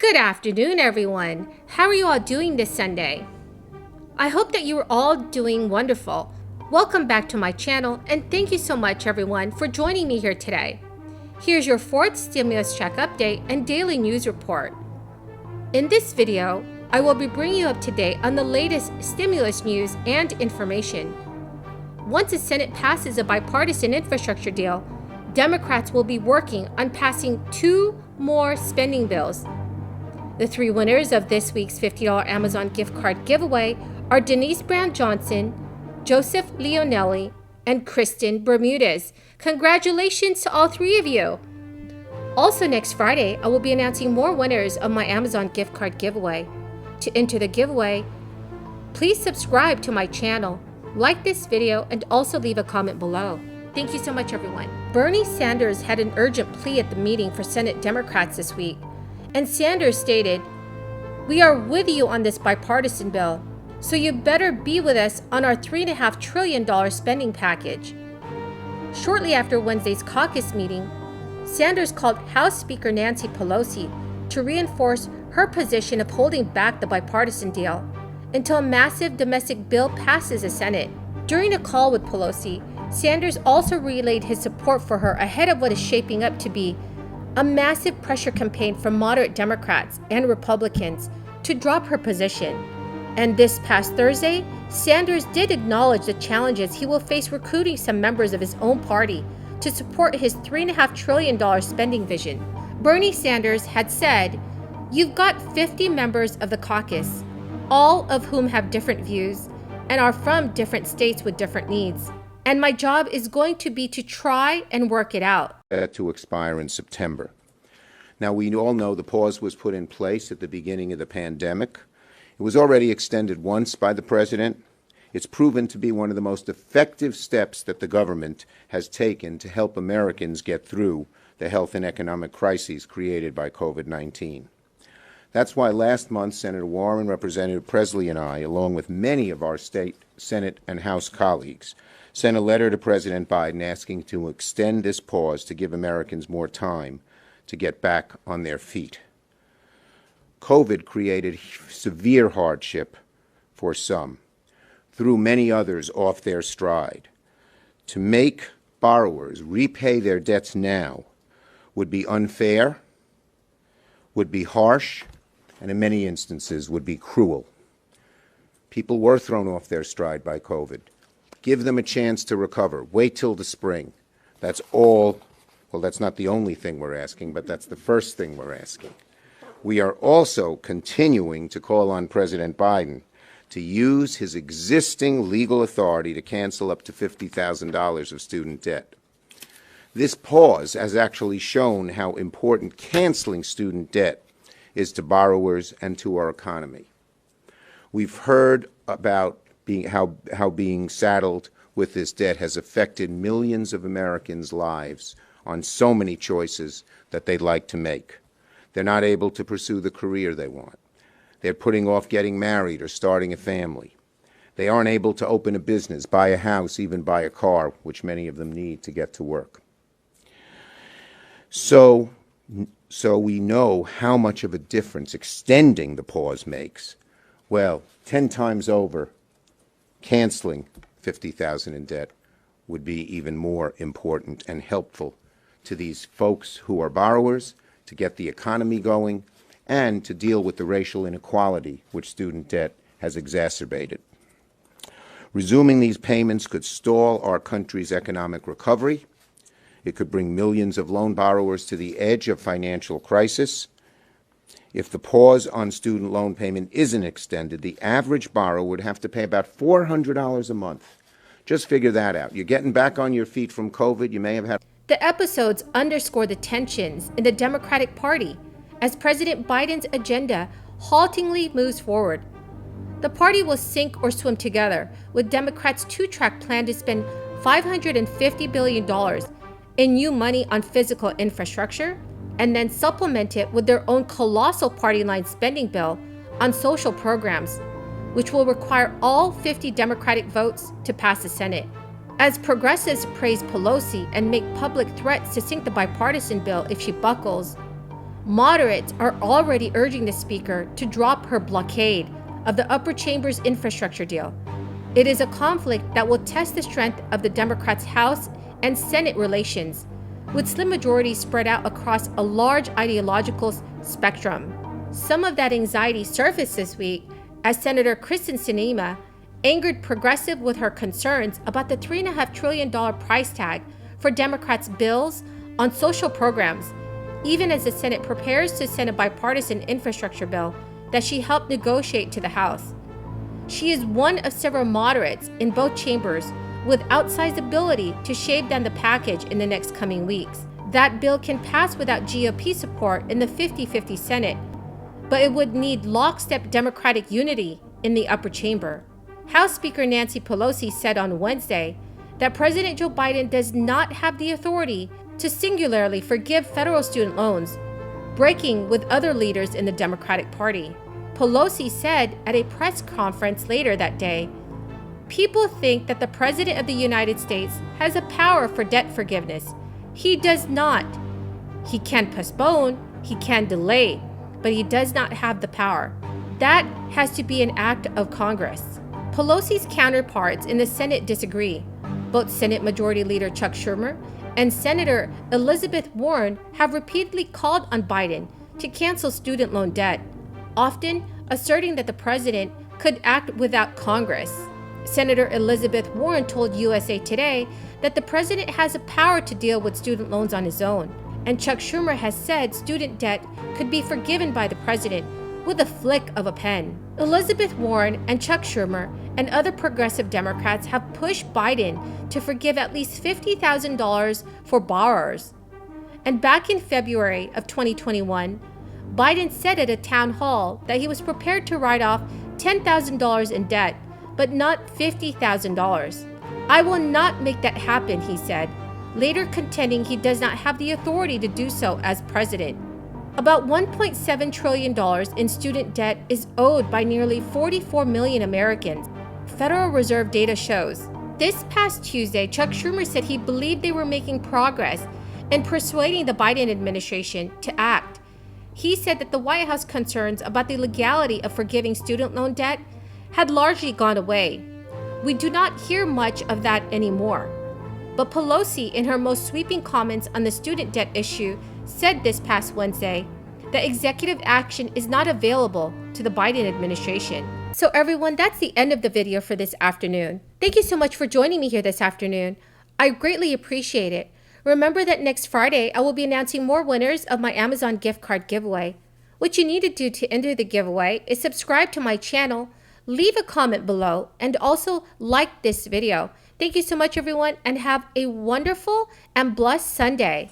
Good afternoon, everyone. How are you all doing this Sunday? I hope that you are all doing wonderful. Welcome back to my channel, and thank you so much, everyone, for joining me here today. Here's your fourth stimulus check update and daily news report. In this video, I will be bringing you up to date on the latest stimulus news and information. Once the Senate passes a bipartisan infrastructure deal, Democrats will be working on passing 2 more spending bills. The 3 winners of this week's $50 Amazon gift card giveaway are Denise Brown Johnson, Joseph Leonelli, and Kristen Bermudez. Congratulations to all 3 of you. Also next Friday, I will be announcing more winners of my Amazon gift card giveaway. To enter the giveaway, please subscribe to my channel, like this video, and also leave a comment below. Thank you so much, everyone. Bernie Sanders had an urgent plea at the meeting for Senate Democrats this week. And Sanders stated, "We are with you on this bipartisan bill, so you better be with us on our $3.5 trillion spending package." Shortly after Wednesday's caucus meeting, Sanders called House Speaker Nancy Pelosi to reinforce her position of holding back the bipartisan deal until a massive domestic bill passes the Senate. During a call with Pelosi, Sanders also relayed his support for her ahead of what is shaping up to be a massive pressure campaign from moderate Democrats and Republicans to drop her position. And this past Thursday, Sanders did acknowledge the challenges he will face recruiting some members of his own party to support his $3.5 trillion spending vision. Bernie Sanders had said, "You've got 50 members of the caucus, all of whom have different views and are from different states with different needs. And my job is going to be to try and work it out." To expire in September. Now, we all know the pause was put in place at the beginning of the pandemic. It was already extended once by the president. It's proven to be one of the most effective steps that the government has taken to help Americans get through the health and economic crises created by COVID-19. That's why last month, Senator Warren, Representative Presley, and I, along with many of our state, Senate, and House colleagues, sent a letter to President Biden asking to extend this pause to give Americans more time to get back on their feet. COVID created severe hardship for some, threw many others off their stride. To make borrowers repay their debts now would be unfair, would be harsh, and in many instances would be cruel. People were thrown off their stride by COVID. Give them a chance to recover. Wait till the spring. That's all. Well, that's not the only thing we're asking, but that's the first thing we're asking. We are also continuing to call on President Biden to use his existing legal authority to cancel up to $50,000 of student debt. This pause has actually shown how important canceling student debt is to borrowers and to our economy. We've heard about how being saddled with this debt has affected millions of Americans' lives on so many choices that they'd like to make. They're not able to pursue the career they want. They're putting off getting married or starting a family. They aren't able to open a business, buy a house, even buy a car, which many of them need to get to work. So we know how much of a difference extending the pause makes. Well, 10 times over, canceling $50,000 in debt would be even more important and helpful to these folks who are borrowers, to get the economy going, and to deal with the racial inequality which student debt has exacerbated. Resuming these payments could stall our country's economic recovery. It could bring millions of loan borrowers to the edge of financial crisis. If the pause on student loan payment isn't extended, the average borrower would have to pay about $400 a month. Just figure that out. You're getting back on your feet from COVID. You may have had. The episodes underscore the tensions in the Democratic Party as President Biden's agenda haltingly moves forward. The party will sink or swim together, with Democrats' 2-track plan to spend $550 billion in new money on physical infrastructure, and then supplement it with their own colossal party line spending bill on social programs, which will require all 50 Democratic votes to pass the Senate. As progressives praise Pelosi and make public threats to sink the bipartisan bill if she buckles, Moderates are already urging the Speaker to drop her blockade of the upper chamber's infrastructure deal. It is a conflict that will test the strength of the Democrats' House and Senate relations, with slim majorities spread out across a large ideological spectrum. Some of that anxiety surfaced this week as Senator Kristen Sinema angered progressive with her concerns about the $3.5 trillion price tag for Democrats' bills on social programs, even as the Senate prepares to send a bipartisan infrastructure bill that she helped negotiate to the House. She is one of several moderates in both chambers with outsized ability to shave down the package in the next coming weeks. That bill can pass without GOP support in the 50-50 Senate, but it would need lockstep Democratic unity in the upper chamber. House Speaker Nancy Pelosi said on Wednesday that President Joe Biden does not have the authority to singularly forgive federal student loans, breaking with other leaders in the Democratic Party. Pelosi said at a press conference later that day, "People think that the President of the United States has a power for debt forgiveness. He does not. He can postpone, he can delay, but he does not have the power. That has to be an act of Congress." Pelosi's counterparts in the Senate disagree. Both Senate Majority Leader Chuck Schumer and Senator Elizabeth Warren have repeatedly called on Biden to cancel student loan debt, often asserting that the president could act without Congress. Senator Elizabeth Warren told USA Today that the president has the power to deal with student loans on his own, and Chuck Schumer has said student debt could be forgiven by the president with a flick of a pen. Elizabeth Warren and Chuck Schumer and other progressive Democrats have pushed Biden to forgive at least $50,000 for borrowers. And back in February of 2021, Biden said at a town hall that he was prepared to write off $10,000 in debt, but not $50,000. "I will not make that happen," he said, later contending he does not have the authority to do so as president. About $1.7 trillion in student debt is owed by nearly 44 million Americans, Federal Reserve data shows. This past Tuesday, Chuck Schumer said he believed they were making progress in persuading the Biden administration to act. He said that the White House concerns about the legality of forgiving student loan debt had largely gone away. We do not hear much of that anymore. But Pelosi, in her most sweeping comments on the student debt issue, said this past Wednesday that executive action is not available to the Biden administration. So everyone, that's the end of the video for this afternoon. Thank you so much for joining me here this afternoon. I greatly appreciate it. Remember that next Friday, I will be announcing more winners of my Amazon gift card giveaway. What you need to do to enter the giveaway is subscribe to my channel, leave a comment below, and also like this video. Thank you so much, everyone, and have a wonderful and blessed Sunday.